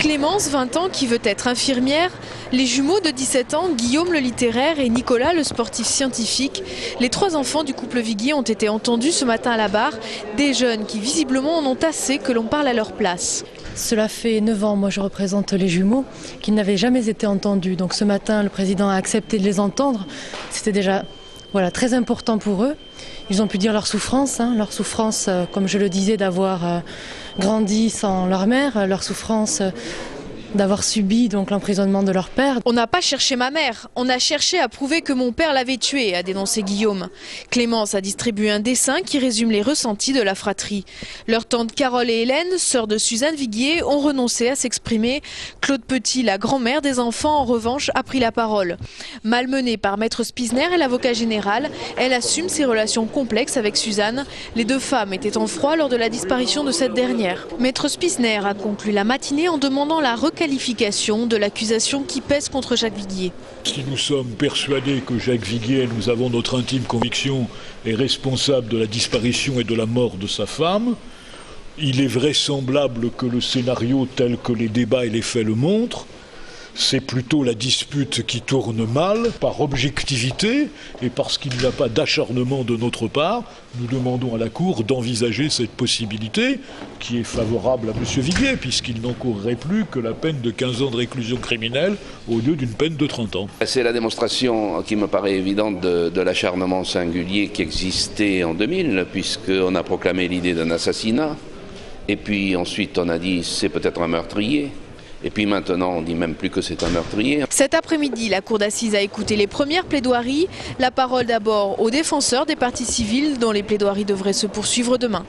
Clémence, 20 ans, qui veut être infirmière. Les jumeaux de 17 ans, Guillaume le littéraire et Nicolas le sportif scientifique. Les 3 enfants du couple Viguier ont été entendus ce matin à la barre. Des jeunes qui visiblement en ont assez que l'on parle à leur place. Cela fait 9 ans, moi je représente les jumeaux, qui n'avaient jamais été entendus. Donc ce matin, le président a accepté de les entendre. C'était déjà très important pour eux. Ils ont pu dire leur souffrance, comme je le disais, d'avoir grandi sans leur mère, leur souffrance d'avoir subi donc l'emprisonnement de leur père. On n'a pas cherché ma mère, on a cherché à prouver que mon père l'avait tuée, a dénoncé Guillaume. Clémence a distribué un dessin qui résume les ressentis de la fratrie. Leurs tantes Carole et Hélène, sœurs de Suzanne Viguier, ont renoncé à s'exprimer. Claude Petit, la grand-mère des enfants, en revanche, a pris la parole. Malmenée par Maître Spizner et l'avocat général, elle assume ses relations complexes avec Suzanne. Les 2 femmes étaient en froid lors de la disparition de cette dernière. Maître Spizner a conclu la matinée en demandant la requalification de l'accusation qui pèse contre Jacques Viguier. Si nous sommes persuadés que Jacques Viguier, nous avons notre intime conviction, est responsable de la disparition et de la mort de sa femme, il est vraisemblable que le scénario tel que les débats et les faits le montrent, c'est plutôt la dispute qui tourne mal, par objectivité et parce qu'il n'y a pas d'acharnement de notre part. Nous demandons à la Cour d'envisager cette possibilité qui est favorable à M. Viguier, puisqu'il n'encourrait plus que la peine de 15 ans de réclusion criminelle au lieu d'une peine de 30 ans. C'est la démonstration qui me paraît évidente de l'acharnement singulier qui existait en 2000, puisqu'on a proclamé l'idée d'un assassinat, et puis ensuite on a dit c'est peut-être un meurtrier. Et puis maintenant, on dit même plus que c'est un meurtrier. Cet après-midi, la cour d'assises a écouté les premières plaidoiries. La parole d'abord aux défenseurs des parties civiles dont les plaidoiries devraient se poursuivre demain.